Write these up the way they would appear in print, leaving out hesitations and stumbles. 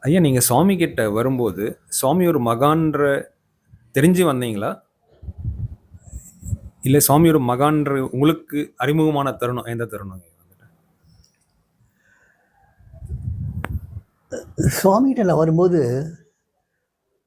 ஐயா, நீங்க சுவாமி கிட்ட வரும்போது, சுவாமி ஒரு மகான்ற தெரிஞ்சு வந்தீங்களா? இல்ல சுவாமி ஒரு மகான்ற உங்களுக்கு அறிமுகமான தருணம் எந்த தருணம்? சுவாமிகிட்ட நான் வரும்போது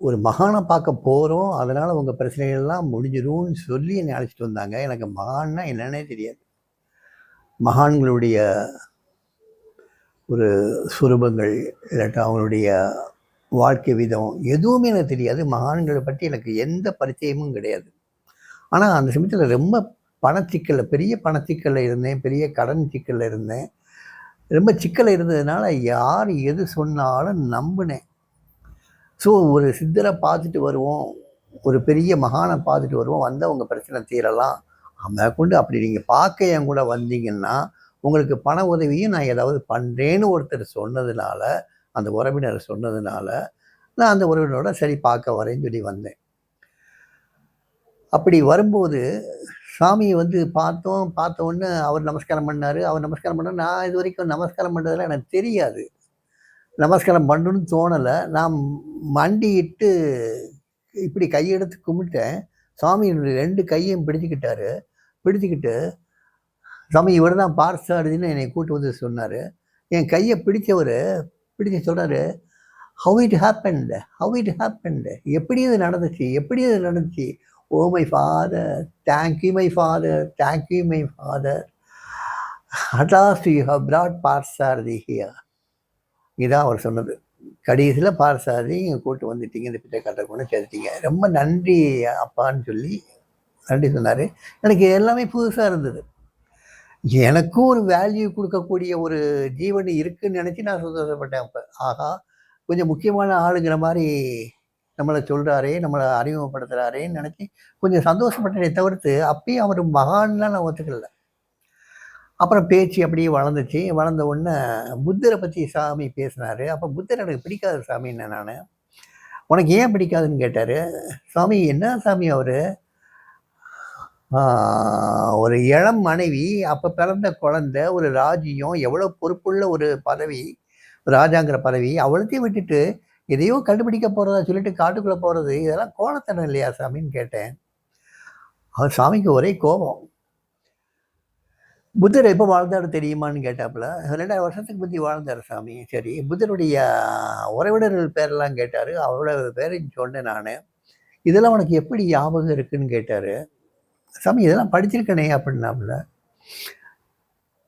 ஒரு மகானை பார்க்க போகிறோம், அதனால் உங்கள் பிரச்சனைகள்லாம் முடிஞ்சிரும்னு சொல்லி என்னை அழைச்சிட்டு வந்தாங்க. எனக்கு மகான்னா என்னன்னே தெரியாது. மகான்களுடைய ஒரு சுரூபங்கள் இல்லாட்டா அவங்களுடைய வாழ்க்கை விதம் எதுவுமே எனக்கு தெரியாது. மகான்களை பற்றி எனக்கு எந்த பரிச்சயமும் கிடையாது. ஆனால் அந்த சமயத்தில் ரொம்ப பணச்சிக்கலில், பெரிய பணச்சிக்கலில் இருந்தேன், பெரிய கடன் சிக்கலில் இருந்தேன். ரொம்ப சிக்கலில் இருந்ததுனால யார் எது சொன்னாலும் நம்பினேன். ஸோ ஒரு சித்தரை பார்த்துட்டு வருவோம், ஒரு பெரிய மகானை பார்த்துட்டு வருவோம், வந்தால் உங்கள் பிரச்சனை தீரலாம். கொண்டு அப்படி நீங்கள் பார்க்க என் கூட வந்தீங்கன்னா உங்களுக்கு பண உதவியும் நான் ஏதாவது பண்ணுறேன்னு ஒருத்தர் சொன்னதுனால, அந்த உறவினர் சொன்னதுனால நான் அந்த உறவினரோட சரி பார்க்க வரேன்னு சொல்லி வந்தேன். அப்படி வரும்போது சாமியை வந்து பார்த்தோம். பார்த்த உடனே அவர் நமஸ்காரம் பண்ணார். அவர் நமஸ்காரம் பண்ணார். நான் இது வரைக்கும் நமஸ்காரம் பண்ணுறதுலாம் எனக்கு தெரியாது. நமஸ்காரம் பண்ணணும்னு தோணலை. நான் மண்டியிட்டு இப்படி கையெடுத்து கும்பிட்டேன். சாமி என்னுடைய 2 கையையும் பிடிச்சிக்கிட்டாரு. பிடிச்சிக்கிட்டு, சாமி இவர் தான் பார்த்தசாரதின்னு என்னை கூட்டு வந்து சொன்னார். என் கையை பிடிச்சவர் பிடிச்சி சொல்கிறாரு, how it happened, how it happened, எப்படி இது நடந்துச்சு, எப்படி இது நடந்துச்சு. Oh my father, thank you my father, thank you my father, at last you have brought Parthasarathy here. இதான் அவர் சொன்னது. கடைசியில் பார்த்தசாரதி இங்கே கூட்டு வந்துட்டீங்க, இந்த பிச்சைக்காட்டை கொண்டு சேர்த்துட்டீங்க, ரொம்ப நன்றி அப்பான்னு சொல்லி நன்றி சொன்னார். எனக்கு எல்லாமே புதுசாக இருந்தது. எனக்கும் ஒரு வேல்யூ கொடுக்கக்கூடிய ஒரு ஜீவன் இருக்குன்னு நினச்சி நான் சந்தோஷப்பட்டேன். அப்போ ஆகா, கொஞ்சம் முக்கியமான ஆளுங்கிற மாதிரி நம்மளை சொல்கிறாரே, நம்மளை அறிமுகப்படுத்துகிறாரேன்னு நினச்சி கொஞ்சம் சந்தோஷப்பட்டதை தவிர்த்து அப்பயும் அவர் மகான்லாம் நான் ஒத்துக்கல. அப்புறம் பேச்சு அப்படியே வளர்ந்துச்சு. வளர்ந்த உடனே புத்தரை பற்றி சாமி பேசினார். அப்போ புத்தர் எனக்கு பிடிக்காத சாமின்னு நான். உனக்கு ஏன் பிடிக்காதுன்னு கேட்டார். சாமி என்ன சாமி அவர், ஒரு இளம் மனைவி, அப்போ பிறந்த குழந்தை, ஒரு ராஜ்யம், எவ்வளோ பொறுப்புள்ள ஒரு பதவி, ராஜாங்கிற பதவி, அவ்வளோத்தையும் விட்டுட்டு எதையோ கண்டுபிடிக்க போகிறதா சொல்லிட்டு காட்டுக்குள்ளே போகிறது, இதெல்லாம் கோலத்தனம் இல்லையா சாமின்னு கேட்டேன். அவர் சாமிக்கு ஒரே கோபம். புத்தர் எப்போ வாழ்ந்தாரு தெரியுமான்னு கேட்டாப்புல. 2000 வருஷத்துக்கு முந்தி வாழ்ந்தார் சாமி. சரி, புத்தருடைய உறவினர்கள் பேரெல்லாம் கேட்டார். அவ்வளோ பேரையும் சொன்னேன் நான். இதெல்லாம் உனக்கு எப்படி ஞாபகம் இருக்குன்னு கேட்டார். சாமி இதெல்லாம் படிச்சிருக்கனே அப்படின்னாப்புல.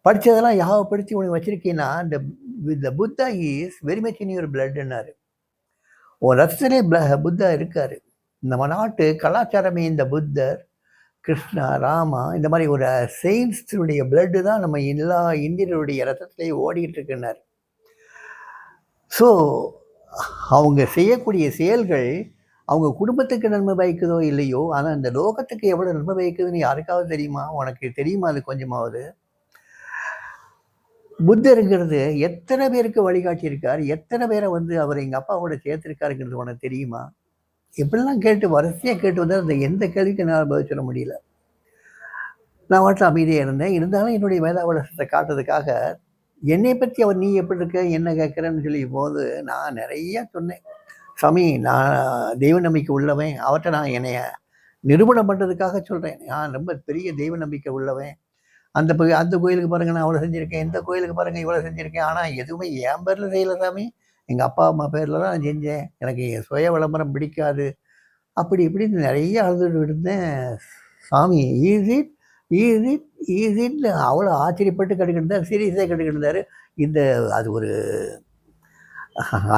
படித்ததெல்லாம் ஞாபகப்படுத்தி உனக்கு வச்சிருக்கீங்கன்னா, இந்த Buddha is very much in your பிளட்னாரு. உன் ரத்தத்திலே புத்தா இருக்காரு. நம்ம நாட்டு கலாச்சாரமே இந்த புத்தர், கிருஷ்ணா, ராமா, இந்த மாதிரி ஒரு செயின்ஸுடைய பிளட்டு தான் நம்ம எல்லா இந்தியர்களுடைய ரத்தத்திலேயே ஓடிக்கிட்டு இருக்குன்னாரு. ஸோ அவங்க செய்யக்கூடிய செயல்கள் அவங்க குடும்பத்துக்கு நன்மை பயக்குதோ இல்லையோ, ஆனால் இந்த லோகத்துக்கு எவ்வளோ நன்மை பயக்குதுன்னு யாருக்காவது தெரியுமா? உனக்கு தெரியுமா அது கொஞ்சமாவது? புத்தருங்கிறது எத்தனை பேருக்கு வழிகாட்டியிருக்கார், எத்தனை பேரை வந்து அவர் எங்கள் அப்பாவோட சேர்த்துருக்காருங்கிறது உனக்கு தெரியுமா? எப்படிலாம் கேட்டு வரிசையாக கேட்டு வந்தால் அந்த எந்த கேள்விக்கு நான் பதில் சொல்ல முடியல. நான் வாட்டில் அமைதியாக இருந்தேன். இருந்தாலும் என்னுடைய மேதாவலசத்தை காட்டுறதுக்காக என்னை பற்றி அவர் நீ எப்படி இருக்க, என்ன கேட்குறேன்னு சொல்லி போது நான் நிறையா சொன்னேன். சாமி நான் தெய்வ நம்பிக்கை உள்ளவன், அவர்கிட்ட நான் என்னைய நிரூபணம் பண்ணுறதுக்காக சொல்கிறேன். நான் ரொம்ப பெரிய தெய்வ நம்பிக்கை உள்ளவன். அந்த கோயிலுக்கு பாருங்கள் நான் அவ்வளோ செஞ்சுருக்கேன், இந்த கோயிலுக்கு பாருங்கள் இவ்வளோ செஞ்சுருக்கேன். ஆனால் எதுவுமே என் பேரில் செய்யலை சாமி, எங்கள் அப்பா அம்மா பேரில் தான் நான் செஞ்சேன். எனக்கு சுய விளம்பரம் பிடிக்காது. அப்படி இப்படின்னு நிறைய அழுதுட்டு இருந்தேன். சாமி is it, is it, is இட்னு அவ்வளோ ஆச்சரியப்பட்டு கேட்டுக்கிட்டு இருந்தார். சீரியஸாக கேட்டுக்கிட்டு இருந்தார். இந்த அது ஒரு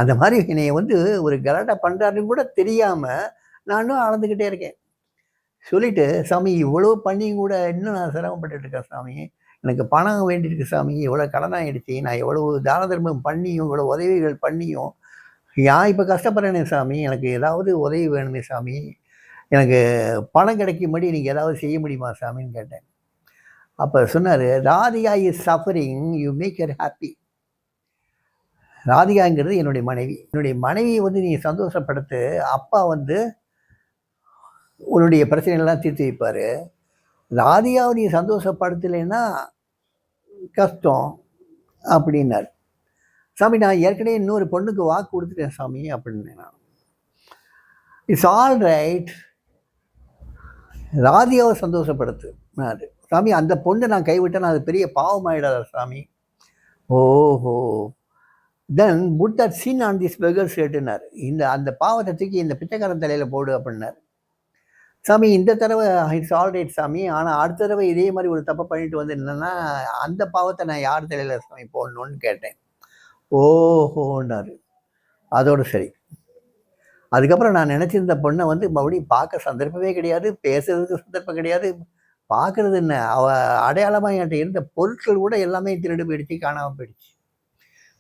அந்த மாதிரி என்னை வந்து ஒரு கலாட்டா பண்ணுறாருன்னு கூட தெரியாமல் நானும் அளந்துக்கிட்டே இருக்கேன். சொல்லிவிட்டு, சாமி இவ்வளோ பண்ணியும் கூட இன்னும் நான் சிரமப்பட்டுட்டு இருக்கேன் சாமி, எனக்கு பணம் வேண்டியிருக்கு சாமி, இவ்வளோ கடனாகிடுச்சு, நான் எவ்வளவு தான தர்மம் பண்ணியும் இவ்வளோ உதவிகள் பண்ணியும் நான் இப்போ கஷ்டப்படுறேனே சாமி, எனக்கு ஏதாவது உதவி வேணுமே சாமி, எனக்கு பணம் கிடைக்கும்படி நீங்கள் ஏதாவது செய்ய முடியுமா சாமின்னு கேட்டேன். அப்போ சொன்னார், Radhika is suffering, you make her happy. ராதிகாங்கிறது என்னுடைய மனைவி. என்னுடைய மனைவியை வந்து நீ சந்தோஷப்படுத்து, அப்பா வந்து உன்னுடைய பிரச்சனைகள்லாம் தீர்த்து வைப்பார். ராதிகாவை நீ சந்தோஷப்படுத்தலைன்னா கஷ்டம் அப்படின்னார். சாமி நான் ஏற்கனவே இன்னொரு பொண்ணுக்கு வாக்கு கொடுத்துட்டேன் சாமி அப்படின்னு. நான் இட்ஸ் ஆல் ரைட், ராதியாவை சந்தோஷப்படுத்து. அது சாமி அந்த பொண்ணை நான் கைவிட்டேன், அது பெரிய பாவம் ஆயிடாத சாமி. ஓஹோ, then put that sin on this beggar's ஹெட்னார். அந்த பாவத்தை தூக்கி இந்த பிச்சைக்காரன் தலையில் போடு அப்படின்னார். சாமி இந்த தடவை இட்ஸ் ஆல் ரைட் சாமி, ஆனால் அடுத்த தடவை இதே மாதிரி ஒரு தப்பை பண்ணிட்டு வந்து என்னன்னா அந்த பாவத்தை நான் யார் தலையில் சாமி போடணும்னு கேட்டேன். ஓஹோன்னாரு. அதோடு சரி. அதுக்கப்புறம் நான் நினச்சிருந்த பொண்ணை வந்து மறுபடியும் பார்க்க சந்தர்ப்பமே கிடையாது, பேசுறதுக்கு சந்தர்ப்பம் கிடையாது. பார்க்கறது என்ன, அடையாளமாக என்கிட்ட இருந்த பொருட்கள் கூட எல்லாமே திருடு போயிடுச்சு, காணாமல் போயிடுச்சு,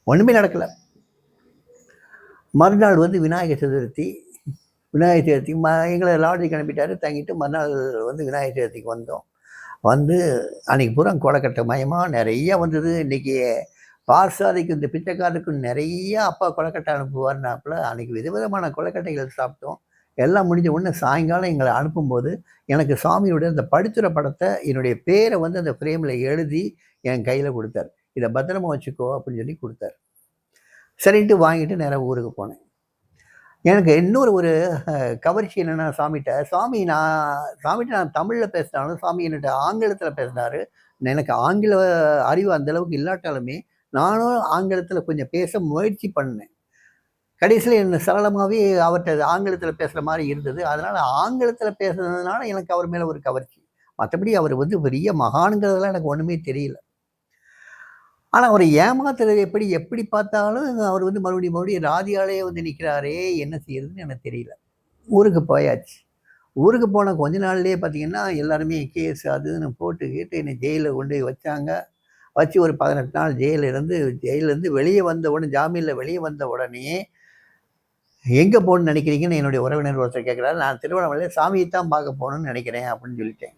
ஒன்றுமே நடக்கலை. மறுநாள் வந்து விநாயகர் சதுர்த்தி எங்களை லாட்ஜுக்கு அனுப்பிட்டாரு, தங்கிட்டு மறுநாள் வந்து விநாயகர் சதுர்த்திக்கு வந்தோம். வந்து அன்றைக்கி பூரா கொலைக்கட்டை மயமாக நிறையா வந்தது. இன்றைக்கி பார்சாதிக்கும் இந்த பிச்சைக்காரருக்கும் நிறைய அப்பா கொலைக்கட்டை அனுப்புவார்னாப்புல அன்றைக்கி விதவிதமான கொலைக்கட்டைகள் சாப்பிட்டோம். எல்லாம் முடிஞ்ச உடனே சாயங்காலம் எங்களை அனுப்பும்போது எனக்கு சாமியோட அந்த படுத்துகிற படத்தை என்னுடைய பேரை வந்து அந்த ஃப்ரேமில் எழுதி என் கையில் கொடுத்தார். இதை பத்திரமா வச்சுக்கோ அப்படின்னு சொல்லி கொடுத்தார். சரின்ட்டு வாங்கிட்டு நேராக ஊருக்கு போனேன். எனக்கு இன்னொரு ஒரு கவர்ச்சி என்னென்னா, சாமிகிட்ட நான் தமிழில் பேசினாலும் சாமி என்கிட்ட ஆங்கிலத்தில் பேசினார். எனக்கு ஆங்கில அறிவு அந்தளவுக்கு இல்லாட்டாலுமே நானும் ஆங்கிலத்தில் கொஞ்சம் பேச முயற்சி பண்ணேன். கடைசியில் என்ன சரளமாகவே அவர்கிட்ட ஆங்கிலத்தில் பேசுகிற மாதிரி இருந்தது. அதனால் ஆங்கிலத்தில் பேசுனதுனால எனக்கு அவர் மேலே ஒரு கவர்ச்சி. மற்றபடி அவர் வந்து பெரிய மகானுங்கிறதெல்லாம் எனக்கு ஒன்றுமே தெரியல. ஆனால் அவர் ஏமாத்துறது எப்படி பார்த்தாலும் அவர் வந்து மறுபடியும் ராதியாலே வந்து நிற்கிறாரே, என்ன செய்யறதுன்னு எனக்கு தெரியல. ஊருக்கு போயாச்சு. ஊருக்கு போன கொஞ்ச நாள்லேயே பார்த்தீங்கன்னா எல்லாருமே கேஸ் அதுன்னு போட்டு என்னை ஜெயிலில் கொண்டு போய் வச்சாங்க. வச்சு ஒரு 18 நாள் ஜெயிலேருந்து வெளியே வந்த உடனே, ஜாமீனில் வெளியே வந்த உடனே எங்கே போகணுன்னு நினைக்கிறீங்கன்னு என்னுடைய உறவினர் ஒருத்தர் கேட்குறாரு. நான் திருவண்ணாமலையில் சாமியை தான் பார்க்க போகணுன்னு நினைக்கிறேன் அப்படின்னு சொல்லிட்டேன்.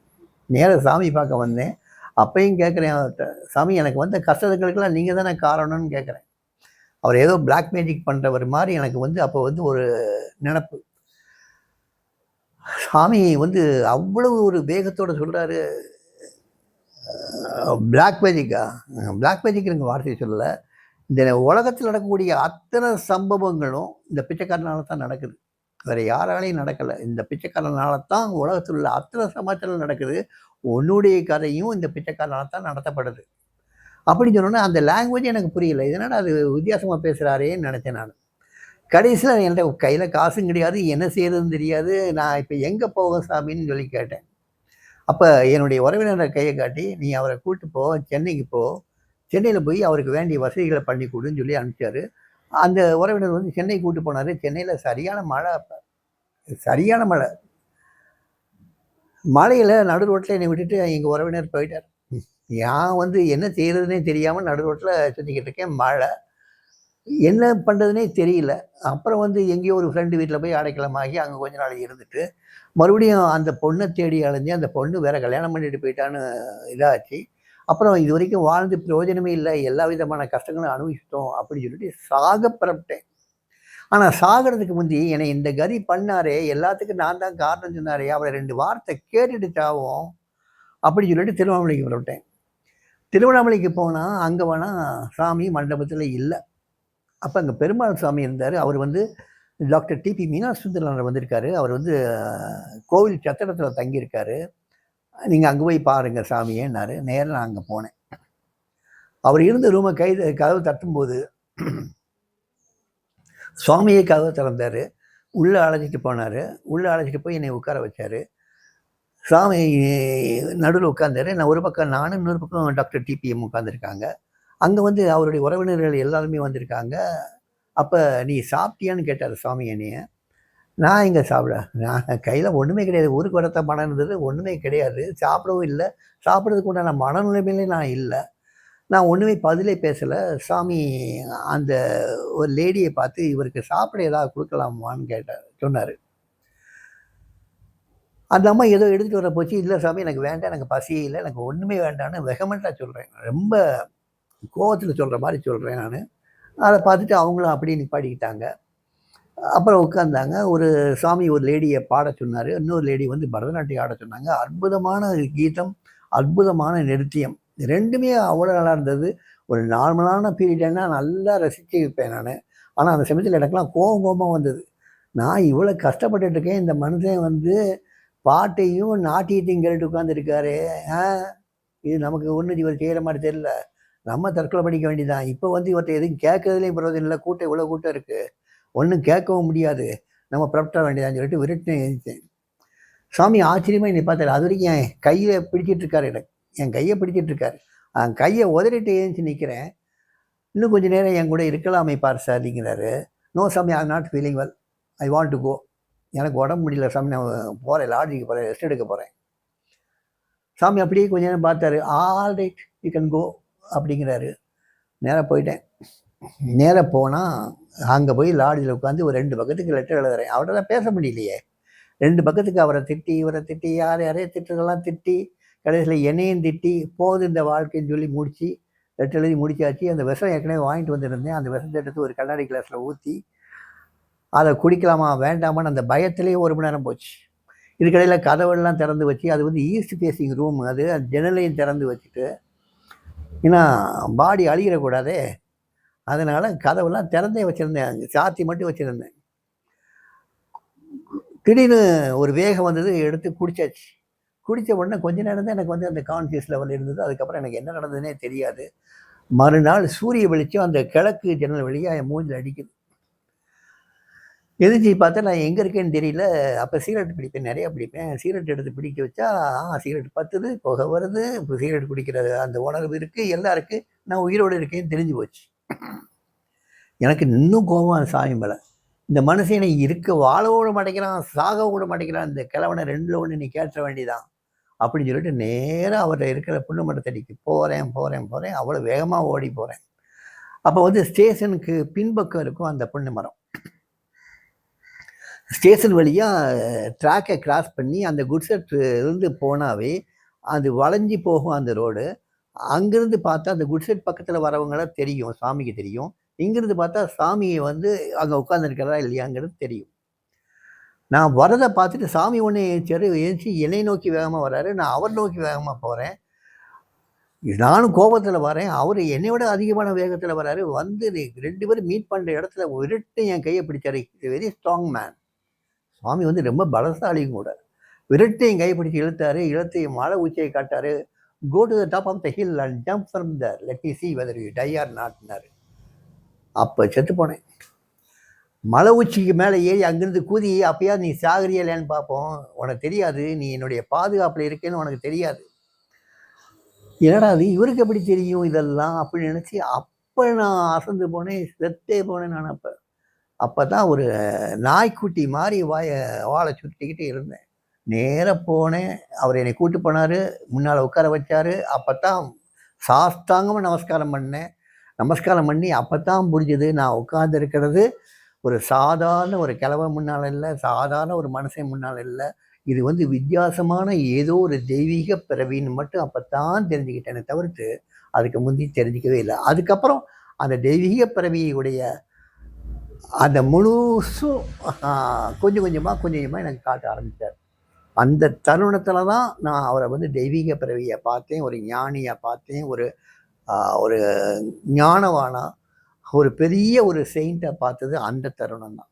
நேராக சாமி பார்க்க வந்தேன். அப்பையும் கேட்குறேன் அவர்கிட்ட, சாமி எனக்கு வந்த கஷ்டங்களுக்கெல்லாம் நீங்கள் தானே காரணம்னு கேட்குறேன். அவர் ஏதோ பிளாக் மேஜிக் பண்ணுறவர் மாதிரி எனக்கு வந்து அப்போ வந்து ஒரு நினப்பு. சாமி வந்து அவ்வளவு ஒரு வேகத்தோடு சொல்கிறாரு. பிளாக் மேஜிக்னுங்க வார்த்தையை சொல்லலை. இந்த உலகத்தில் நடக்கக்கூடிய அத்தனை சம்பவங்களும் இந்த பிச்சைக்காரனால தான் நடக்குது, வேறு யாராலையும் நடக்கலை. இந்த பிச்சைக்காரனால தான் உலகத்தில் உள்ள அத்தனை சமாச்சாரம் நடக்குது. உன்னுடைய கதையும் இந்த பிச்சைக்காரனால தான் நடத்தப்படுது அப்படின்னு சொன்னோன்னா அந்த லாங்குவேஜ் எனக்கு புரியல. இதனால் அது வித்தியாசமாக பேசுகிறாரேன்னு நினச்சேன் நான். கடைசியில் என்கிட்ட கையில் காசும் கிடையாது, என்ன செய்யறதுன்னு தெரியாது. நான் இப்போ எங்கே போவேன் சாமின்னு சொல்லி கேட்டேன். அப்போ என்னுடைய உறவினரை கையை காட்டி, நீ அவரை கூப்பிட்டு போ, சென்னைக்கு போ, சென்னையில் போய் அவருக்கு வேண்டிய வசதிகளை பண்ணி கொடுன்னு சொல்லி அனுப்பிச்சார். அந்த உறவினர் வந்து சென்னை கூப்பிட்டு போனார். சென்னையில் சரியான மழை. அப்போ சரியான மழையில் நடு ரோட்டில் என்னை விட்டுட்டு எங்கள் உறவினர் போயிட்டார். நான் வந்து என்ன செய்கிறதுனே தெரியாமல் நடு ரோட்டில் சுற்றிக்கிட்டு இருக்கேன். மழை, என்ன பண்ணுறதுனே தெரியல. அப்புறம் வந்து எங்கேயோ ஒரு ஃப்ரெண்டு வீட்டில் போய் அடைக்கலமாகி அங்கே கொஞ்ச நாள் இருந்துட்டு மறுபடியும் அந்த பொண்ணை தேடி அலைஞ்சு அந்த பொண்ணு வேறு கல்யாணம் பண்ணிட்டு போயிட்டான்னு இதாச்சு. அப்புறம் இது வரைக்கும் வாழ்ந்து பிரயோஜனமே இல்லை, எல்லா விதமான கஷ்டங்களும் அனுபவிச்சிட்டோம் அப்படின்னு சொல்லிட்டு சாக புறப்பட்டேன். ஆனால் சாகிறதுக்கு முந்தி என்னை இந்த கதி பண்ணாரே, எல்லாத்துக்கும் நான் தான் காரணம் சொன்னாரே, அவரை 2 வார்த்தை கேட்டுட்டு சாவோம் அப்படின்னு சொல்லிட்டு திருவண்ணாமலைக்கு புறப்பட்டேன். திருவண்ணாமலைக்கு போனால் அங்கே வேணால் சாமி மண்டபத்தில் இல்லை. அப்போ அங்கே பெருமாள் சாமி இருந்தார். அவர் வந்து டாக்டர் டிபி மீனாசுந்தரனார் வந்திருக்காரு. அவர் வந்து கோவில் சத்திரத்தில் தங்கியிருக்காரு. நீங்கள் அங்கே போய் பாருங்கள் சாமியேன்னாரு. நேரில் நான் அங்கே போனேன். அவர் இருந்த ரூமை கதவு தட்டும்போது சுவாமியே கதவை திறந்தார். உள்ளே அழைச்சிட்டு போனார். உள்ளே அழைச்சிட்டு போய் என்னை உட்கார வச்சார். சாமி நடுவில் உட்காந்தாரு. நான் ஒரு பக்கம் நானும், இன்னொரு பக்கம் டாக்டர் டிபிஎம் உட்காந்துருக்காங்க. அங்கே வந்து அவருடைய உறவினர்கள் எல்லாருமே வந்திருக்காங்க. அப்போ நீ சாப்பிட்டியான்னு கேட்டார் சாமி என்னைய. நான் எங்கே சாப்பிட, நான் கையில் ஒன்றுமே கிடையாது, ஊருக்கு வரத்த பணம் இருந்தது, ஒன்றுமே கிடையாது, சாப்பிடவும் இல்லை, சாப்பிட்றதுக்கு உண்டான மனநிலைமையிலே நான் இல்லை. நான் ஒன்றுமே பதிலே பேசலை. சாமி அந்த ஒரு லேடியை பார்த்து இவருக்கு சாப்பிட ஏதாவது கொடுக்கலாமான்னு சொன்னார். அந்த அம்மா ஏதோ எடுத்துகிட்டு வர போச்சு. இல்லை சாமி எனக்கு வேண்டாம், எனக்கு பசியே இல்லை, எனக்கு ஒன்றுமே வேண்டான்னு வெகமெண்ட்டாக சொல்கிறேன். ரொம்ப கோவத்தில் சொல்கிற மாதிரி சொல்கிறேன் நான். அதை பார்த்துட்டு அவங்களும் அப்படியே நிப்பாட்டிக்கிட்டாங்க. அப்புறம் உட்காந்தாங்க. ஒரு சாமி ஒரு லேடியை பாட சொன்னார். இன்னொரு லேடி வந்து பரதநாட்டியம் ஆட சொன்னாங்க. அற்புதமான கீதம், அற்புதமான நிருத்தியம், ரெண்டுமே அவ்வளோ நல்லா இருந்தது. ஒரு நார்மலான பீரியட்னா நல்லா ரசித்து வைப்பேன் நான். ஆனால் அந்த சமயத்தில் எனக்குலாம் கோபமாக வந்தது. நான் இவ்வளோ கஷ்டப்பட்டுட்டு இருக்கேன், இந்த மனுஷன் வந்து பாட்டையும் நாட்டியத்தையும் கேட்டு உட்காந்துருக்காரு. இது நமக்கு ஒன்றும் இவர் செய்கிற மாதிரி தெரியல, நம்ம தற்கொலை பண்ணிக்க வேண்டியதான். இப்போ வந்து இவர்கிட்ட எதுவும் கேட்கறதுலேயும் பிரயோஜனம் இல்லை, கூட்டம் இவ்வளோ கூட்டம் இருக்குது, ஒன்றும் கேட்கவும் முடியாது, நம்ம புறப்பட வேண்டியதான்னு சொல்லிட்டு விரட்டு எழுந்தேன். சாமி ஆச்சரியமாக என்னை பார்த்தாரு. அது வரைக்கும் என் கையை பிடிச்சிட்டு இருக்காரு, எனக்கு என் கையை பிடிச்சிட்டு இருக்காரு. கையை உதறிட்டு எழுந்துச்சு நிற்கிறேன். இன்னும் கொஞ்சம் நேரம் என் கூட இருக்கலாமே பார் சார் அப்படிங்கிறாரு. நோ சாமி, I am not feeling well, I want to go. எனக்கு உடம்பு முடியல சாமி, நான் போகிறேன், லாட்ஜுக்கு போகிறேன், ரெஸ்ட் எடுக்க போகிறேன். சாமி அப்படியே கொஞ்ச நேரம் பார்த்தாரு. All right, you can go அப்படிங்கிறாரு. நேராக போயிட்டேன். நேராக போனால் அங்கே போய் லாட்ஜில் உட்காந்து ஒரு 2 பக்கத்துக்கு லெட்டர் எழுதுறேன். அவர்கிட்ட தான் பேச முடியலையே. 2 பக்கத்துக்கு அவரை திட்டி இவரை திட்டி யாரையும் திட்டுறதெல்லாம் திட்டி கடைசியில் என்னையும் திட்டி போது இந்த வாழ்க்கைன்னு சொல்லி முடித்து லெட்டர் எழுதி முடிச்சாச்சு. அந்த விஷம் ஏற்கனவே வாங்கிட்டு வந்துருந்தேன். அந்த விஷத்தை எடுத்து ஒரு கண்ணாடி கிளாஸில் ஊற்றி அதை குடிக்கலாமா வேண்டாமான்னு அந்த பயத்திலேயே 1 மணி நேரம் போச்சு. இதுக்கடையில் கதவுலாம் திறந்து வச்சு, அது வந்து ஈஸ்ட் ஃபேஸிங் ரூம், அது ஜன்னலையும் திறந்து வச்சுட்டு, ஏன்னா பாடி அழிகிறக்கூடாதே, அதனால் கதவுலாம் திறந்தே வச்சுருந்தேன், சாத்தி மட்டும் வச்சுருந்தேன். திடீர்னு ஒரு வேகம் வந்தது, எடுத்து குடித்தாச்சு. குடித்த உடனே கொஞ்ச நேரம் தான் எனக்கு வந்து அந்த கான்சியஸ் லெவல் இருந்தது. அதுக்கப்புறம் எனக்கு என்ன நடந்ததுன்னே தெரியாது. மறுநாள் சூரிய வெளிச்சம் அந்த கிழக்கு ஜன்னல் வழியாக என் மூஞ்சில் அடிக்குது. எதிர்த்து பார்த்தா நான் எங்கே இருக்கேன்னு தெரியல. அப்போ சிகரெட் பிடிப்பேன், நிறையா பிடிப்பேன். சிகரெட் எடுத்து பிடிக்க வச்சா சிகரெட் பத்துது, புகை வருது. இப்போ சிகரெட் பிடிக்கிற அந்த உணர்வு இருக்குது, எல்லாம் இருக்குது. நான் உயிரோடு இருக்கேன்னு தெரிஞ்சு போச்சு. எனக்கு இன்னும் கோபம் அந்த சாமி மேலே. இந்த மனுஷனை இருக்க வாழ விட மாட்டேங்கிறான், சாக விட மாட்டேங்கிறான், இந்த கிழவனை 2ல் 1 நீ கேட்ட வேண்டியதான் அப்படின்னு சொல்லிட்டு நேராக அவர்கிட்ட இருக்கிற புண்ணு மண்டத்தடிக்கு போகிறேன். அவ்வளோ வேகமாக ஓடி போகிறேன். அப்போ வந்து ஸ்டேஷனுக்கு பின்பக்கம் இருக்கும் அந்த புண்ணு மரம். ஸ்டேஷன் வழியாக ட்ராக்கை கிராஸ் பண்ணி அந்த குட்செட் இருந்து போனாவே அது வளைஞ்சி போகும் அந்த ரோடு. அங்கேருந்து பார்த்தா அந்த குட்செட் பக்கத்தில் வரவங்களாம் தெரியும், சாமிக்கு தெரியும். இங்கேருந்து பார்த்தா சாமியை வந்து அங்கே உட்காந்துருக்கிறதா இல்லையாங்கிறது தெரியும். நான் வரதை பார்த்துட்டு சாமி ஒன்று ஏஞ்சி என்னை நோக்கி வேகமாக வர்றாரு, நான் அவர் நோக்கி வேகமாக போகிறேன். நானும் கோபத்தில் வரேன், அவர் என்னை விட அதிகமான வேகத்தில் வர்றாரு. வந்து 2 பேரும் மீட் பண்ணுற இடத்துல விரட்டு என் கையை பிடிச்சாரு. Very strong man. சுவாமி வந்து ரொம்ப பலசாலியும் கூட. விரட்டு என் கையை பிடிச்சி இழுத்து மலை உச்சியை காட்டாரு. Go to the top of the hill and jump from there, let me see whether you die or notனாரு. அப்போ செத்து போனேன். மலை உச்சிக்கு மேலே ஏறி அங்கேருந்து கூதி, அப்பயாவது நீ சாகரியா இல்லையான்னு பார்ப்போம், உனக்கு தெரியாது, நீ என்னுடைய பாதுகாப்பில் இருக்கேன்னு உனக்கு தெரியாது. என்னடா அது இவருக்கு எப்படி தெரியும் இதெல்லாம் அப்படின்னு நினச்சி அப்போ நான் அசந்து போனேன், செத்தே போனேன் நான். அப்போ தான் ஒரு நாய்க்குட்டி மாதிரி வாழை சுற்றிக்கிட்டு இருந்தேன். நேராக போனேன், அவர் என்னை கூட்டு போனார், முன்னால் உட்கார வச்சார். அப்போ தான் சாஸ்தாங்கமாக நமஸ்காரம் பண்ணேன். நமஸ்காரம் பண்ணி அப்போ தான் புரிஞ்சுது, நான் உட்கார்ந்துருக்கிறது ஒரு சாதாரண ஒரு கிழவன் முன்னால் இல்லை, சாதாரண ஒரு மனுஷன் முன்னால் இல்லை, இது வந்து வித்தியாசமான ஏதோ ஒரு தெய்வீக பிறவின்னு மட்டும் அப்போ தான் தெரிஞ்சுக்கிட்டேனே தவிர்த்து அதுக்கு முந்தி தெரிஞ்சிக்கவே இல்லை. அதுக்கப்புறம் அந்த தெய்வீக பிறவியுடைய அந்த முழுசும் கொஞ்சம் கொஞ்சமாக எனக்கு காட்ட ஆரம்பித்தார். அந்த தருணத்தில் தான் நான் அவரை வந்து தெய்வீக பிறவியை பார்த்தேன், ஒரு ஞானியை பார்த்தேன், ஒரு ஞானவானா, ஒரு பெரிய ஒரு செயின்ட்டை பார்த்தது அந்த தருணம் தான்.